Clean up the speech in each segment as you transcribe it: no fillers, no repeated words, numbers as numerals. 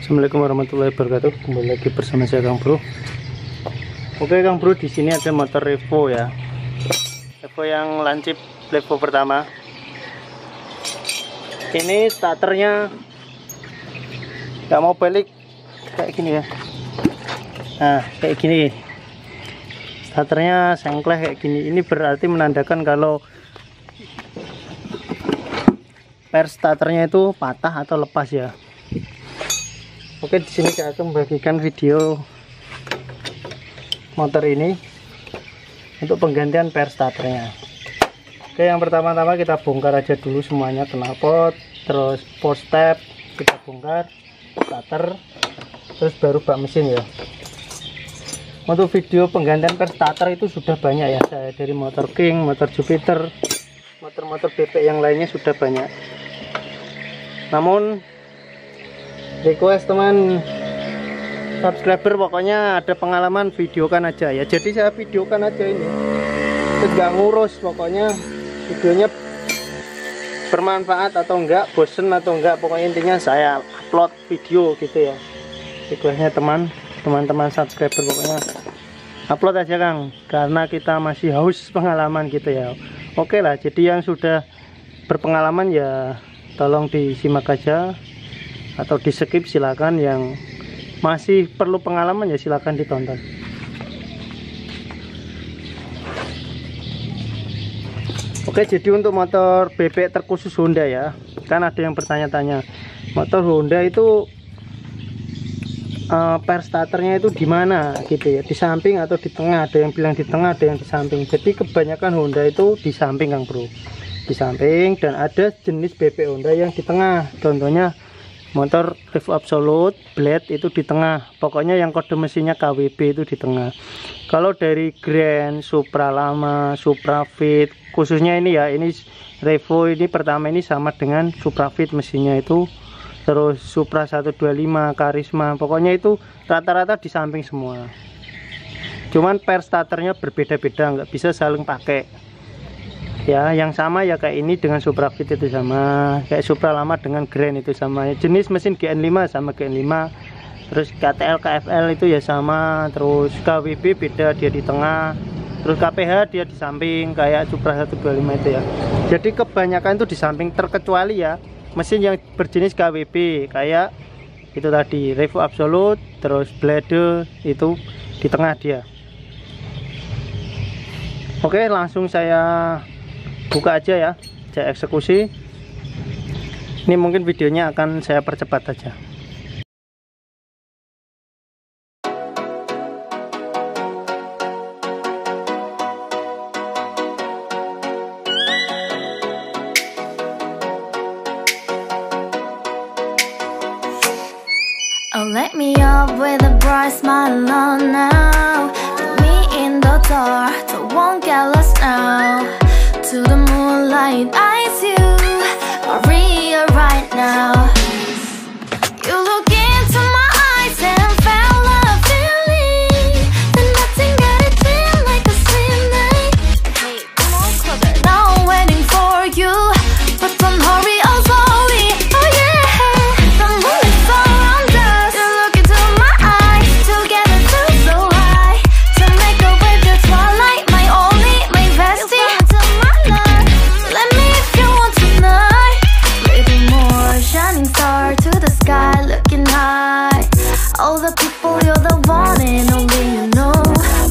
Assalamualaikum warahmatullahi wabarakatuh. Kembali lagi bersama saya Kang Bro. Oke Kang Bro, di sini ada motor Revo ya. Revo yang lancip Revo pertama. Ini starternya nggak mau balik kayak gini ya. Nah kayak gini. Starternya sengkleh kayak gini. Ini berarti menandakan kalau per starternya itu patah atau lepas ya. Oke, di sini saya akan membagikan video motor ini untuk penggantian per starternya. Oke, yang pertama-tama kita bongkar aja dulu semuanya, knalpot, terus post step kita bongkar, starter, terus baru bak mesin ya. Untuk video penggantian per starter itu sudah banyak ya, saya dari motor King, motor Jupiter, motor-motor BP yang lainnya sudah banyak. Namun request teman subscriber, pokoknya ada pengalaman videokan aja ya. Jadi saya videokan aja ini, nggak ngurus, pokoknya videonya bermanfaat atau enggak, bosen atau enggak, pokoknya intinya saya upload video gitu ya. Requestnya teman-teman subscriber, pokoknya upload aja Kang, karena kita masih haus pengalaman gitu ya. Oke lah, jadi yang sudah berpengalaman ya tolong disimak aja atau di skip, silakan. Yang masih perlu pengalaman ya silakan ditonton. Oke, jadi untuk motor BP terkhusus Honda ya, kan ada yang bertanya-tanya motor Honda itu per starternya itu di mana gitu ya, di samping atau di tengah. Ada yang bilang di tengah, ada yang di samping. Jadi kebanyakan Honda itu di samping Kang Bro, di samping, dan ada jenis BP Honda yang di tengah. Contohnya motor Revo Absolute Blade itu di tengah, pokoknya yang kode mesinnya KWB itu di tengah. Kalau dari Grand, Supra lama, Supra Fit, khususnya ini ya, ini Revo ini pertama ini sama dengan Supra Fit mesinnya itu, terus Supra 125, Karisma, pokoknya itu rata-rata di samping semua. Cuman per starternya berbeda-beda, nggak bisa saling pakai ya. Yang sama ya kayak ini dengan Supra Fit itu sama, kayak Supra lama dengan Grand itu sama, jenis mesin GN5 sama GN5, terus KTL KFL itu ya sama, terus KWB beda, dia di tengah, terus KPH dia di samping kayak Supra 125 itu ya. Jadi kebanyakan itu di samping, terkecuali ya mesin yang berjenis KWB kayak itu tadi Revo Absolute, terus Blade itu di tengah dia. Oke, langsung saya buka aja ya, saya eksekusi. Ini mungkin videonya akan saya percepat aja. Oh, let me up with a bright smile on now. Put me in the dark, so won't get lost now. To the moonlight, eyes you, Maria right now. You look into my eyes and felt a feeling that nothing got it feel like a slim night. Hey, come on closer, now I'm waiting for you, but don't hurry, oh slowly. Oh yeah, the moon is around us. You look into my eyes, together feel so high. To make a way with twilight, my only, my bestie. Let me if you want tonight. Little more shining star to the sky, looking high. All the people, you're the one and only you know.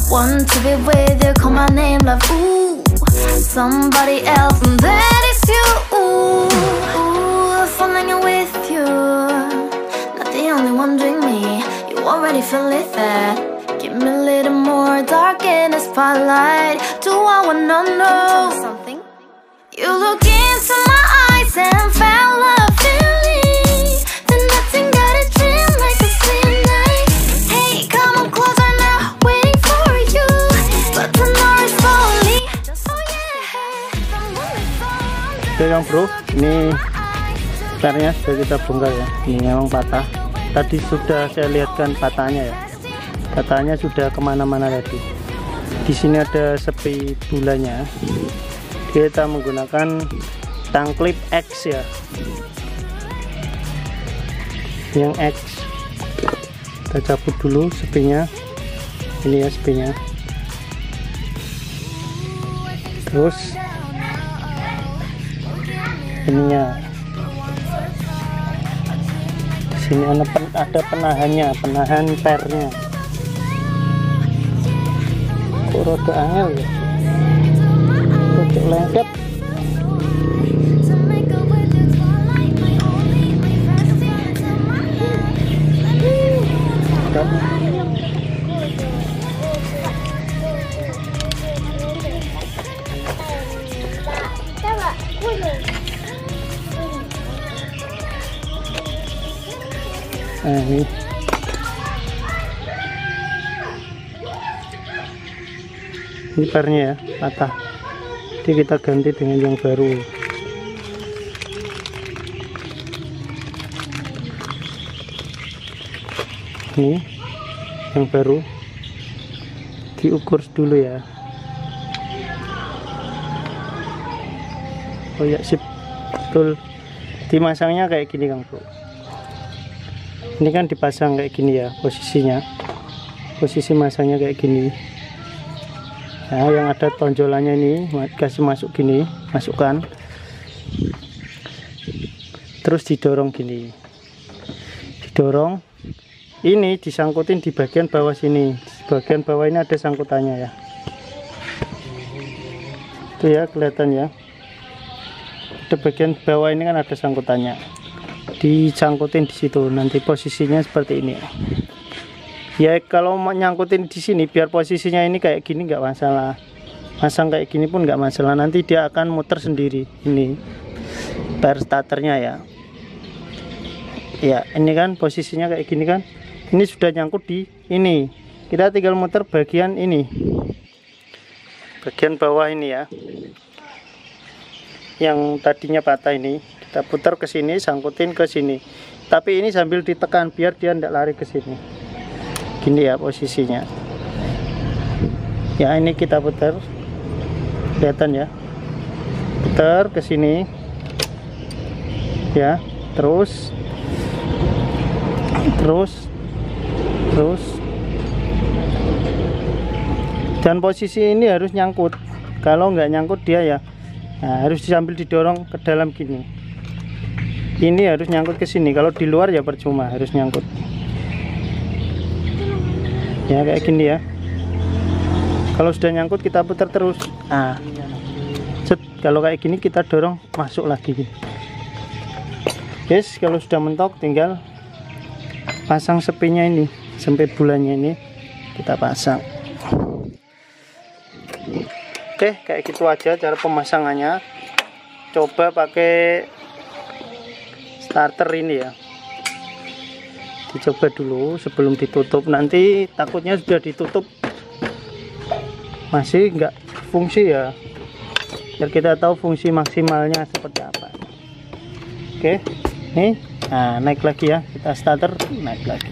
Want to be with you, call my name, love, ooh. Somebody else, and that is you, ooh. Falling in with you, not the only one doing me. You already feel it there. Give me a little more dark in the spotlight. Do I wanna know something? You look into my eyes and felt a feeling that nothing got a dream like a slim night. Hey, come on closer now, waiting for you, but the night is slowly. Oh yeah, the moon is around us. Oke Kang Bro, ini startnya sudah kita bongkar ya. Ini memang patah. Tadi sudah saya lihatkan patahnya ya. Patahnya sudah kemana-mana tadi. Di sini ada sepi bulannya. Kita menggunakan tang clip X ya, yang X kita cabut dulu sepinya. Ini ya sepinya. Terus ininya di sini ada penahannya, penahan pernya. Kok rada angel ya, rada lengket. Nah, ini pernya ya patah, jadi kita ganti dengan yang baru. Ini yang baru diukur dulu ya. Oh ya, sip, betul. Dimasangnya kayak gini Kang Bro. Ini kan dipasang kayak gini ya posisinya, posisi masangnya kayak gini. Nah, yang ada tonjolannya ini kasih masuk gini, masukkan, terus didorong gini, didorong. Ini disangkutin di bagian bawah sini, bagian bawah ini ada sangkutannya ya. Itu ya kelihatan ya. Di bagian bawah ini kan ada sangkutannya, disangkutin di situ. Nanti posisinya seperti ini ya. Kalau mau nyangkutin di sini biar posisinya ini kayak gini nggak masalah, masang kayak gini pun nggak masalah, nanti dia akan muter sendiri. Ini per starternya ya. Ya ini kan posisinya kayak gini kan, ini sudah nyangkut di ini, kita tinggal muter bagian ini, bagian bawah ini ya, yang tadinya patah ini kita putar ke sini, sangkutin ke sini, tapi ini sambil ditekan biar dia tidak lari ke sini. Gini ya posisinya ya. Ini kita putar, kelihatan ya, putar ke sini ya, terus dan posisi ini harus nyangkut. Kalau nggak nyangkut dia ya, nah, harus sambil didorong ke dalam gini. Ini harus nyangkut ke sini, kalau di luar ya percuma, harus nyangkut ya kayak gini ya. Kalau sudah nyangkut kita putar terus. Nah, set, kalau kayak gini kita dorong masuk lagi gini. Guys, kalau sudah mentok tinggal pasang sepinya ini, sampai bulannya ini kita pasang. Oke, kayak gitu aja cara pemasangannya. Coba pakai starter ini ya, dicoba dulu sebelum ditutup. Nanti takutnya sudah ditutup masih nggak fungsi ya, biar kita tahu fungsi maksimalnya seperti apa. Oke, nih, nah naik lagi ya, kita starter naik lagi.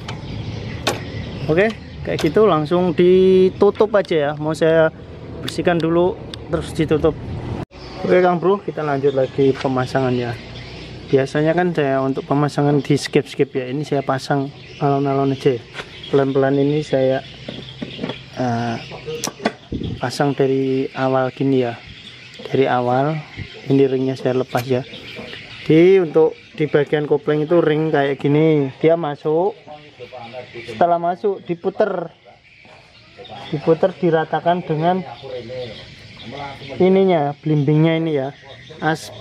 Oke, kayak gitu langsung ditutup aja ya. Mau saya bersihkan dulu terus ditutup. Oke Kang Bro, kita lanjut lagi pemasangannya. Biasanya kan saya untuk pemasangan di skip ya, ini saya pasang alon-alon aja, pelan-pelan. Ini saya pasang dari awal gini ya, dari awal. Ini ringnya saya lepas ya. Jadi untuk di bagian kopling itu ring kayak gini, dia masuk. Setelah masuk diputer, diratakan dengan ininya, blimbingnya ini ya, as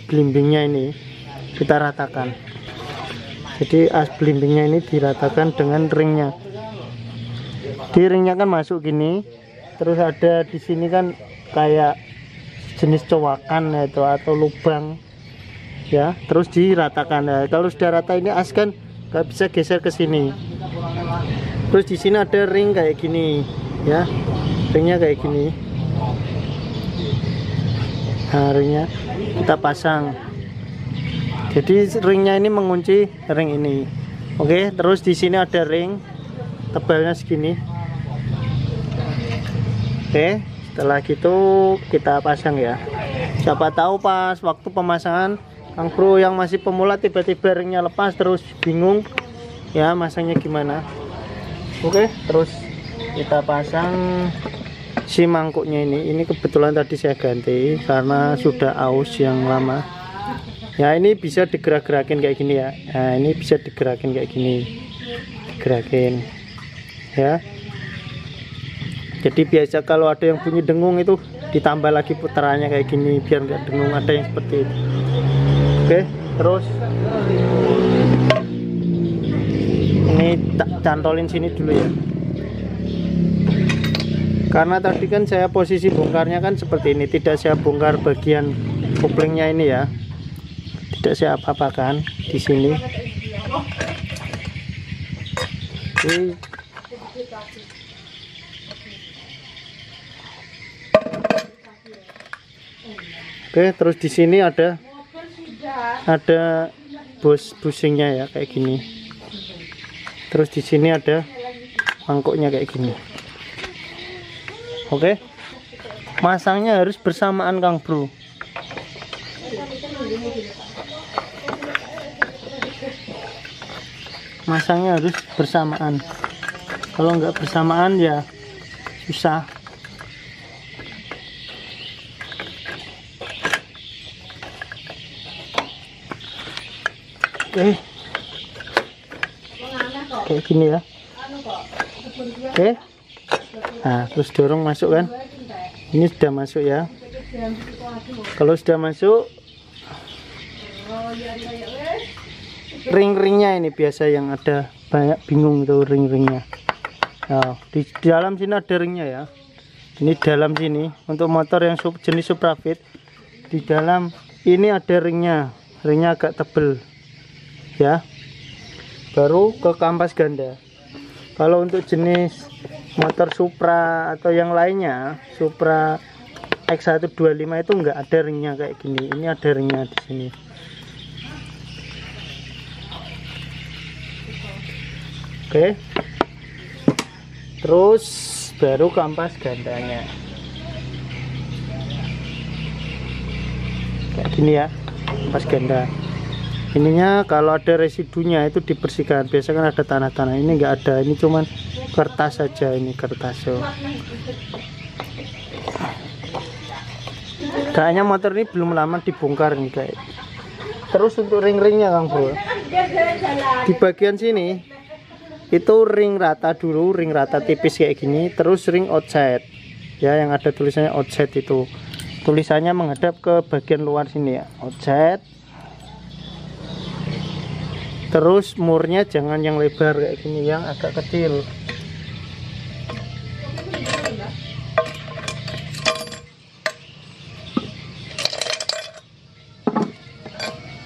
blimbingnya ini kita ratakan. Jadi as blimbingnya ini diratakan dengan ringnya. Di ringnya kan masuk gini, terus ada di sini kan kayak jenis cowakan itu atau lubang ya, terus diratakan ya. Kalau sudah rata ini as kan nggak bisa geser ke sini. Terus di sini ada ring kayak gini ya, ringnya kayak gini. Nah, ringnya kita pasang. Jadi ringnya ini mengunci ring ini. Oke, terus di sini ada ring tebalnya segini. Oke, setelah gitu kita pasang ya. Siapa tahu pas waktu pemasangan Kang Bro yang masih pemula tiba-tiba ringnya lepas terus bingung ya masangnya gimana. Oke, terus kita pasang si mangkuknya ini kebetulan tadi saya ganti karena sudah aus yang lama ya. Ini bisa digerak-gerakin kayak gini ya. Nah, ini bisa digerakin kayak gini, digerakin ya. Jadi biasa kalau ada yang bunyi dengung itu ditambah lagi putarannya kayak gini biar nggak dengung, ada yang seperti itu. Oke, terus ini tak cantolin sini dulu ya, karena tadi kan saya posisi bongkarnya kan seperti ini, tidak saya bongkar bagian koplingnya ini ya, tidak saya apa-apakan di sini. Oke, terus di sini ada busingnya ya kayak gini. Terus di sini ada mangkuknya kayak gini. Oke, masangnya harus bersamaan Kang Bro. Masangnya harus bersamaan. Kalau nggak bersamaan ya susah. Oke, kayak gini ya. Oke, nah terus dorong masuk kan, ini sudah masuk ya. Kalau sudah masuk, ring-ringnya ini biasa yang ada banyak bingung tuh ring-ringnya. Nah, di dalam sini ada ringnya ya. Ini dalam sini untuk motor yang jenis Suprafit, di dalam ini ada ringnya agak tebel ya. Baru ke kampas ganda. Kalau untuk jenis motor Supra atau yang lainnya, Supra X125 itu enggak ada ringnya kayak gini. Ini ada ringnya di sini. Oke. Terus baru kampas gandanya. Kayak gini ya, kampas ganda. Ininya kalau ada residunya itu dibersihkan. Biasa kan ada tanah-tanah, ini enggak ada, ini cuman kertas saja, ini kertas. So, kayaknya motor ini belum lama dibongkar nih kayak. Terus untuk ring-ringnya Kang Bro, di bagian sini itu ring rata dulu, ring rata tipis kayak gini, terus ring outside ya, yang ada tulisannya outside itu tulisannya menghadap ke bagian luar sini ya, outside. Terus murnya jangan yang lebar kayak gini, yang agak kecil.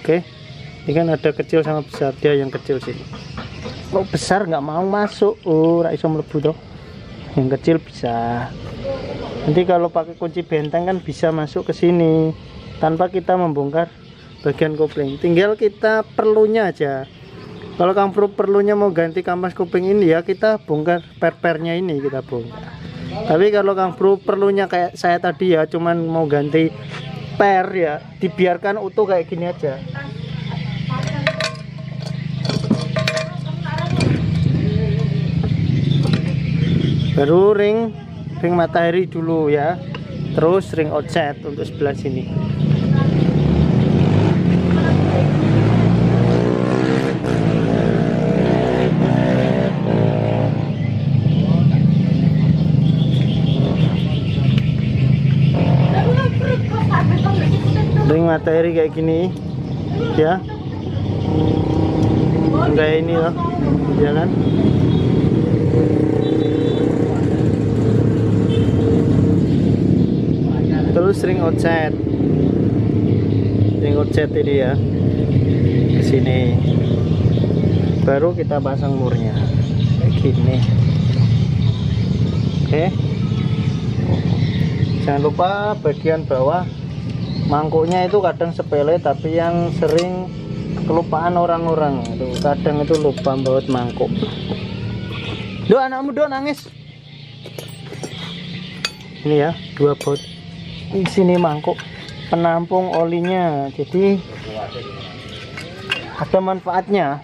Oke, ini kan ada kecil sama besar, dia yang kecil sini. Kok besar nggak mau masuk? Oh, ra iso mlebu toh. Yang kecil bisa. Nanti kalau pakai kunci benteng kan bisa masuk ke sini tanpa kita membongkar bagian kopling. Tinggal kita perlunya aja. Kalau Kang Bro perlunya mau ganti kampas kuping ini ya, kita bongkar per-pernya ini kita bongkar. Tapi kalau Kang Bro perlunya kayak saya tadi ya, cuman mau ganti per ya, dibiarkan utuh kayak gini aja. Baru ring matahari dulu ya, terus ring outside untuk sebelah sini. Ring matahari kayak gini ya, kayak ini loh ya kan. Terus ring outside ini ya, ke sini. Baru kita pasang murnya kayak gini. Oke, jangan lupa bagian bawah mangkuknya itu kadang sepele, tapi yang sering kelupaan orang-orang itu kadang itu lupa baut mangkuk. Duh, anakmu do nangis. Ini ya, 2 baut. Di sini mangkuk penampung olinya, jadi ada manfaatnya.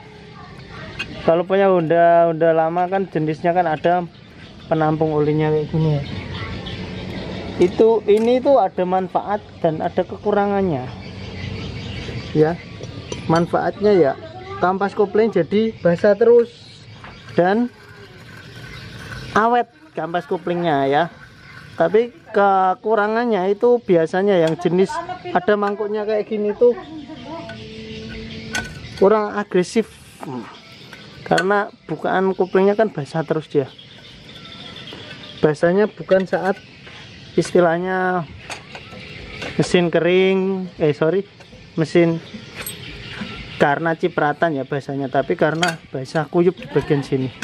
Kalau punya Honda lama kan jenisnya kan ada penampung olinya kayak gini ya. Ini tuh ada manfaat dan ada kekurangannya ya. Manfaatnya ya kampas kopling jadi basah terus dan awet kampas koplingnya ya. Tapi kekurangannya itu biasanya yang jenis ada mangkuknya kayak gini tuh kurang agresif karena bukaan koplingnya kan basah terus dia. Basahnya bukan saat istilahnya mesin kering, mesin karena cipratan ya basahnya, tapi karena basah kuyup di bagian sini.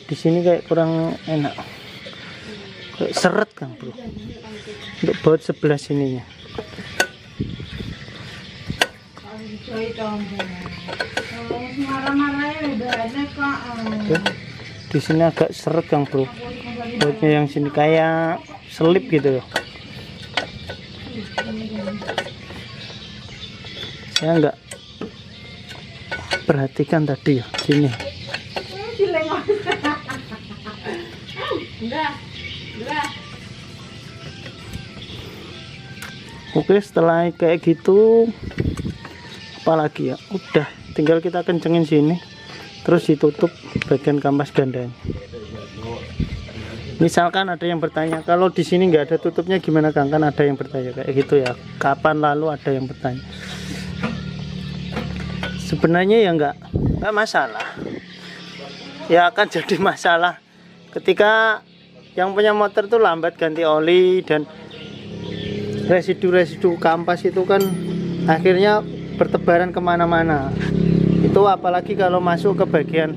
Di sini kayak kurang enak, kayak seret Kang Bro untuk baut sebelah sininya. Oke. Di sini agak seret Kang Bro, bautnya yang sini kayak selip gitu loh. Saya nggak perhatikan tadi ya sini. Oke, setelah kayak gitu apalagi ya, udah tinggal kita kencengin sini terus ditutup bagian kampas gandanya. Misalkan ada yang bertanya, kalau di sini nggak ada tutupnya gimana Kang? Kan ada yang bertanya kayak gitu ya, kapan lalu ada yang bertanya. Sebenarnya ya nggak masalah ya, akan jadi masalah ketika yang punya motor tuh lambat ganti oli dan residu-residu kampas itu kan akhirnya bertebaran kemana-mana. Itu apalagi kalau masuk ke bagian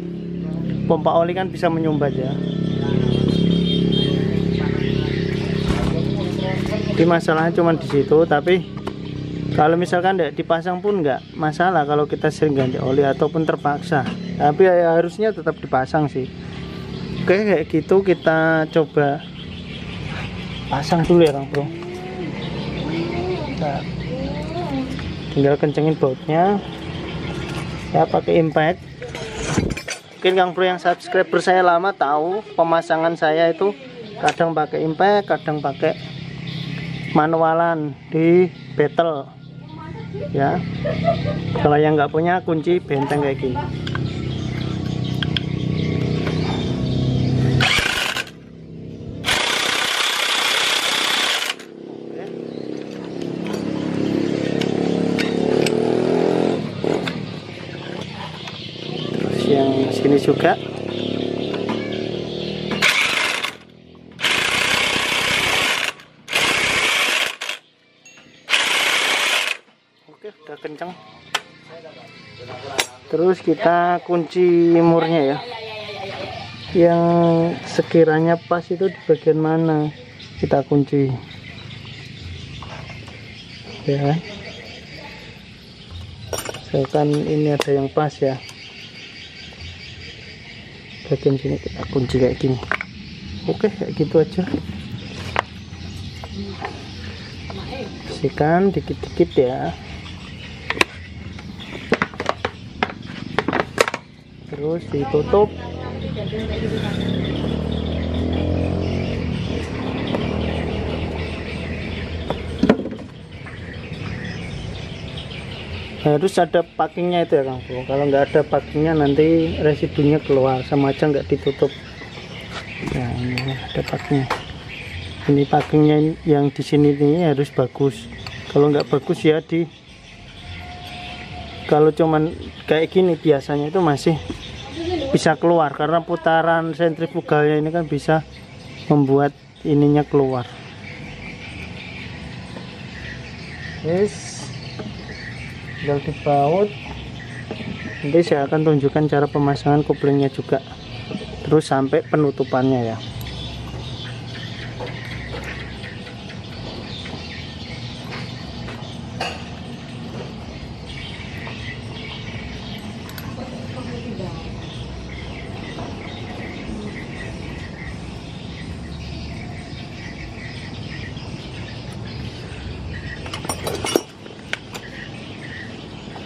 pompa oli kan bisa menyumbat ya. Jadi masalahnya cuma di situ, tapi kalau misalkan tidak dipasang pun nggak masalah kalau kita sering ganti oli ataupun terpaksa. Tapi ya harusnya tetap dipasang sih. Oke, kayak gitu kita coba pasang dulu ya Kang Bro. Nah, tinggal kencengin bautnya. Saya pakai impact. Mungkin Kang Bro yang subscriber saya lama tahu pemasangan saya itu kadang pakai impact, kadang pakai manualan di battle ya. Kalau yang nggak punya kunci benteng kayak gini. Yang sini juga. Oke, udah kencang. Terus kita kunci murnya ya, yang sekiranya pas itu di bagian mana kita kunci ya. Misalkan ini ada yang pas ya, bagian sini kita kunci kayak gini. Oke, kayak gitu aja. Bersihkan dikit-dikit ya. Terus ditutup. Harus ada packingnya itu ya Kang Bro. Kalau nggak ada packingnya nanti residunya keluar, sama aja nggak ditutup. Nah, ini ada packingnya. Ini packingnya yang di sini ini harus bagus. Kalau nggak bagus ya kalau cuman kayak gini biasanya itu masih bisa keluar karena putaran sentrifugalnya ini kan bisa membuat ininya keluar. Yes. Tinggal dibaut. Nanti saya akan tunjukkan cara pemasangan koplingnya juga, terus sampai penutupannya ya.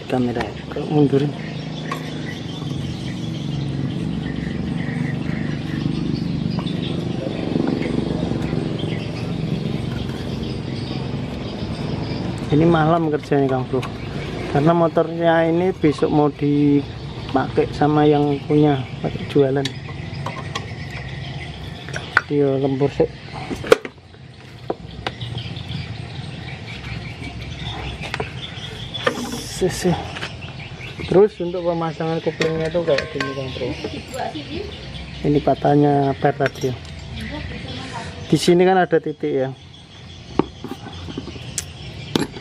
kamera kalau mundurin. Ini malam kerjanya Kang Bro, karena motornya ini besok mau dipakai sama yang punya, pakai jualan. Dia lembur sih. Terus untuk pemasangan koplingnya tuh kayak gini Kang Bro. Ini patahnya per tadi. Di sini kan ada titik ya.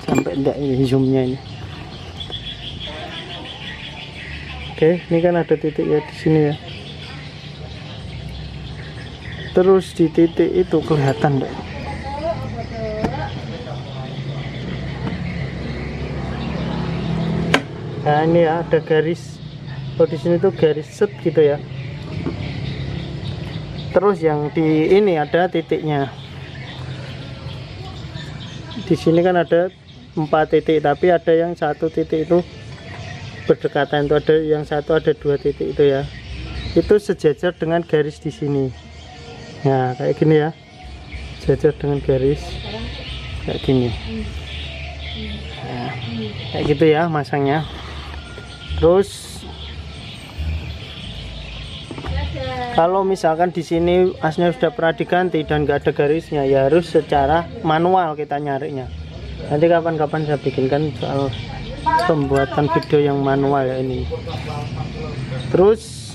Sampai enggak ini zoomnya ini. Oke, ini kan ada titik ya di sini ya. Terus di titik itu kelihatan enggak? Nah ini ya ada garis. Oh di sini tuh garis set gitu ya. Terus yang di ini ada titiknya. Di sini kan ada 4 titik, tapi ada yang 1 titik itu berdekatan, itu ada yang 1 ada 2 titik itu ya. Itu sejajar dengan garis di sini. Nah kayak gini ya, sejajar dengan garis kayak gini. Nah, kayak gitu ya masangnya. Terus kalau misalkan di sini asnya sudah pernah diganti dan nggak ada garisnya, ya harus secara manual kita nyarinya. Nanti kapan-kapan saya bikinkan soal pembuatan video yang manual ya ini. Terus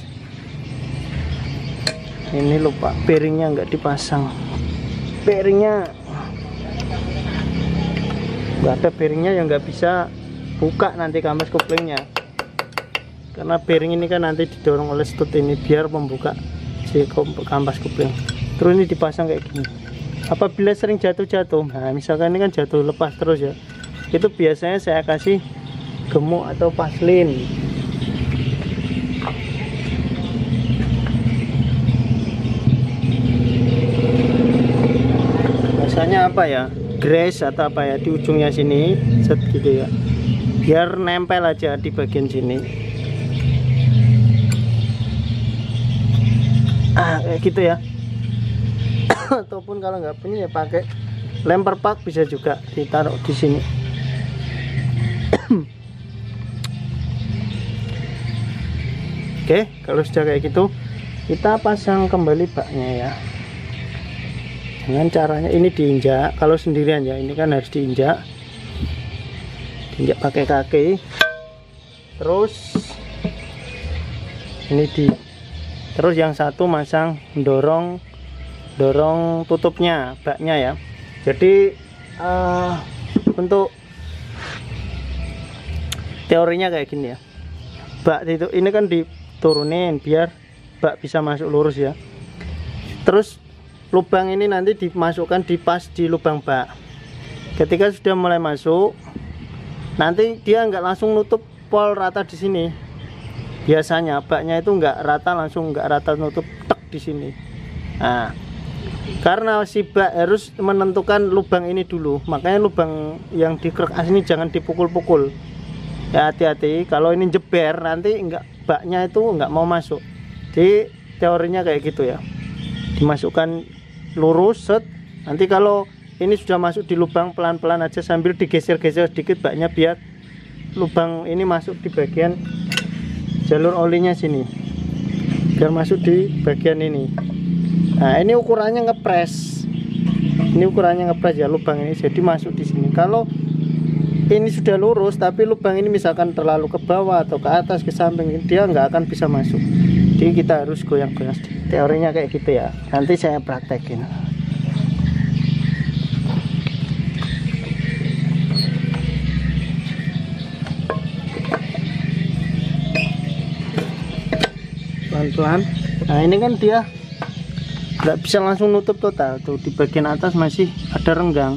ini lupa bearingnya nggak dipasang. Bearingnya nggak ada, bearingnya yang nggak bisa buka nanti kampas koplingnya. Karena bearing ini kan nanti didorong oleh stud ini biar membuka si kampas kopling. Terus ini dipasang kayak gini. Apabila sering jatuh-jatuh, nah misalkan ini kan jatuh lepas terus ya, itu biasanya saya kasih gemuk atau paslin. Biasanya apa ya, grease atau apa ya di ujungnya sini, set gitu ya, biar nempel aja di bagian sini. Kayak gitu ya. Ataupun kalau nggak punya ya pakai lem perpak bisa juga ditaruh di sini. Oke, kalau sudah kayak gitu kita pasang kembali baknya ya. Dengan caranya ini diinjak. Kalau sendirian ya ini kan harus diinjak. Diinjak pakai kaki. Terus ini terus yang satu masang dorong tutupnya baknya ya. Jadi untuk teorinya kayak gini ya, bak itu ini kan diturunin biar bak bisa masuk lurus ya. Terus lubang ini nanti dimasukkan pas di lubang bak. Ketika sudah mulai masuk, nanti dia nggak langsung nutup pol rata di sini. Biasanya baknya itu nggak rata nutup tek di sini. Nah, karena si bak harus menentukan lubang ini dulu, makanya lubang yang di krek as ini jangan dipukul-pukul ya, hati-hati. Kalau ini jeber nanti baknya itu nggak mau masuk. Jadi teorinya kayak gitu ya, dimasukkan lurus set. Nanti kalau ini sudah masuk di lubang, pelan-pelan aja sambil digeser-geser sedikit baknya biar lubang ini masuk di bagian jalur olinya sini, biar masuk di bagian ini. Nah ini ukurannya ngepres, ya lubang ini, jadi masuk di sini. Kalau ini sudah lurus tapi lubang ini misalkan terlalu ke bawah atau ke atas ke samping, dia nggak akan bisa masuk. Jadi kita harus goyang-goyang sedikit. Teorinya kayak gitu ya, nanti saya praktekin. Pelan-pelan. Nah ini kan dia nggak bisa langsung nutup total tuh, di bagian atas masih ada renggang.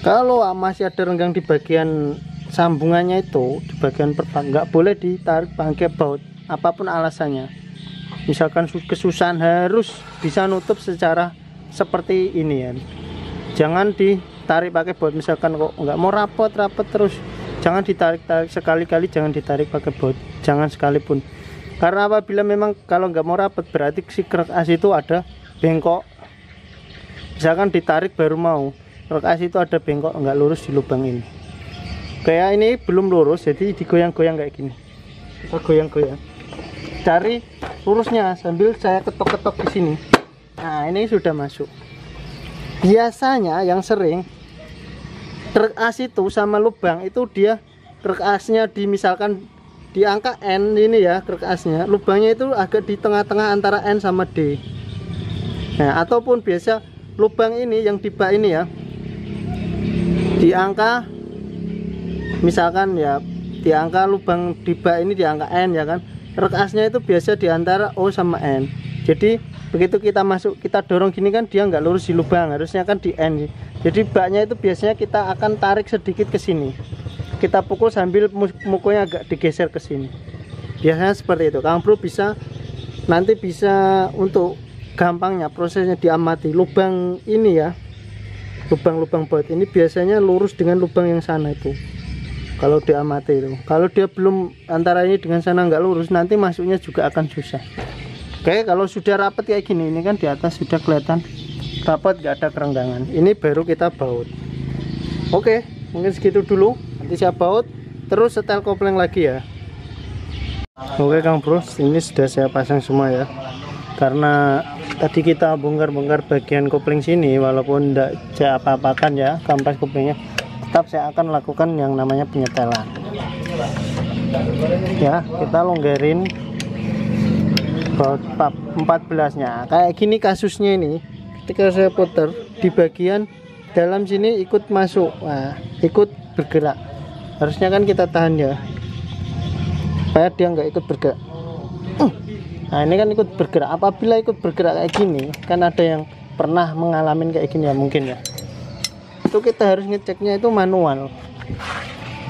Kalau masih ada renggang di bagian sambungannya itu, di bagian perpak, nggak boleh ditarik pakai baut apapun alasannya. Misalkan kesusahan, harus bisa nutup secara seperti ini ya. Jangan ditarik pakai baut. Misalkan kok nggak mau rapot terus, Jangan ditarik-tarik sekali-kali, jangan ditarik pakai baut, jangan sekalipun. Karena apabila memang kalau nggak mau rapat, berarti si krek as itu ada bengkok. Misalkan ditarik baru mau, krek as itu ada bengkok, nggak lurus di lubang ini. Kayak ini belum lurus, jadi digoyang-goyang kayak gini. Kita goyang-goyang, cari lurusnya sambil saya ketok-ketok di sini. Nah, ini sudah masuk. Biasanya yang sering krek as itu sama lubang itu dia krek asnya misalkan di angka N ini ya, krek asnya lubangnya itu agak di tengah-tengah antara N sama D. Nah, ataupun biasa lubang ini yang di bak ini ya, di angka misalkan ya, di angka lubang di bak ini di angka N ya kan, krek asnya itu biasa di antara O sama N. Jadi begitu kita masuk, kita dorong gini kan dia nggak lurus di lubang, harusnya kan di N. Jadi baknya itu biasanya kita akan tarik sedikit ke sini, kita pukul sambil mukulnya agak digeser ke sini. Biasanya seperti itu. Kang Bro bisa nanti bisa untuk gampangnya prosesnya diamati lubang ini ya, lubang-lubang baut ini biasanya lurus dengan lubang yang sana itu. Kalau diamati itu, kalau dia belum antara ini dengan sana nggak lurus, nanti masuknya juga akan susah. Oke, kalau sudah rapat kayak gini, ini kan di atas sudah kelihatan rapat, nggak ada kerenggangan. Ini baru kita baut. Oke, mungkin segitu dulu. Nanti saya baut, terus setel kopling lagi ya. Oke Kang Bro, ini sudah saya pasang semua ya. Karena tadi kita bongkar-bongkar bagian kopling sini, walaupun tidak saya apa-apakan ya kampas koplingnya, tetap saya akan lakukan yang namanya penyetelan. Ya, kita longgarin baut 14-nya. Kayak gini kasusnya ini. Ketika saya putar di bagian dalam sini ikut masuk, nah, ikut bergerak. Harusnya kan kita tahan ya, supaya dia nggak ikut bergerak. Nah, ini kan ikut bergerak. Apabila ikut bergerak kayak gini, kan ada yang pernah mengalami kayak gini ya mungkin ya. Itu kita harus ngeceknya itu manual.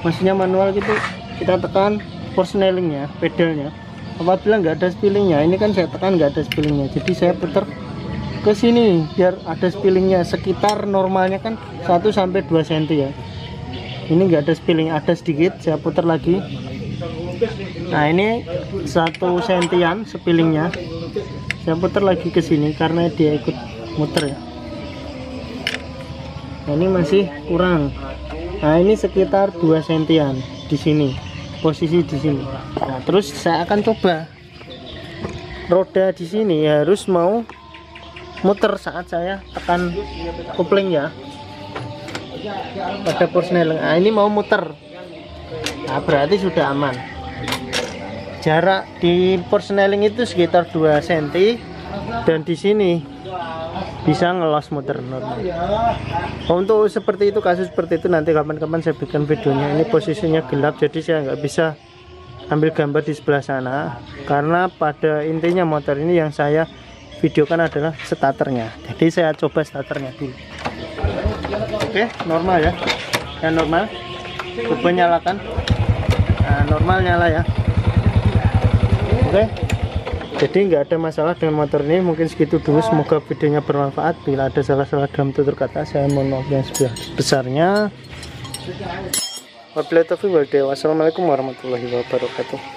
Maksudnya manual gitu, kita tekan persnelingnya, pedalnya. Apabila nggak ada spillingnya, ini kan saya tekan nggak ada spillingnya, jadi saya putar ke sini biar ada spillingnya. Sekitar normalnya kan 1 sampai 2 cm ya. Ini nggak ada spilling, ada sedikit, saya putar lagi. Nah, ini 1 sentian spillingnya, saya putar lagi ke sini karena dia ikut muter ya. Nah, ini masih kurang. Nah, ini sekitar 2 sentian di sini, posisi di sini. Nah, terus saya akan coba roda di sini harus mau muter saat saya tekan kopling ya, pada persneling. Nah, ini mau muter. Nah, berarti sudah aman. Jarak di persneling itu sekitar 2 cm, dan di sini bisa ngelos muter normal. Untuk seperti itu, kasus seperti itu nanti kapan-kapan saya bikin videonya. Ini posisinya gelap, jadi saya nggak bisa ambil gambar di sebelah sana, karena pada intinya motor ini yang saya videokan adalah starternya. Jadi saya coba starternya dulu. Oke, normal ya, yang normal. Coba nyalakan. Nah, normal nyala ya. Oke, jadi nggak ada masalah dengan motor ini. Mungkin segitu dulu, semoga videonya bermanfaat. Bila ada salah-salah dalam tutur kata, saya mohon maaf yang sebesarnya. Wabillahi taufiq wal hidayah. Wassalamualaikum warahmatullahi wabarakatuh.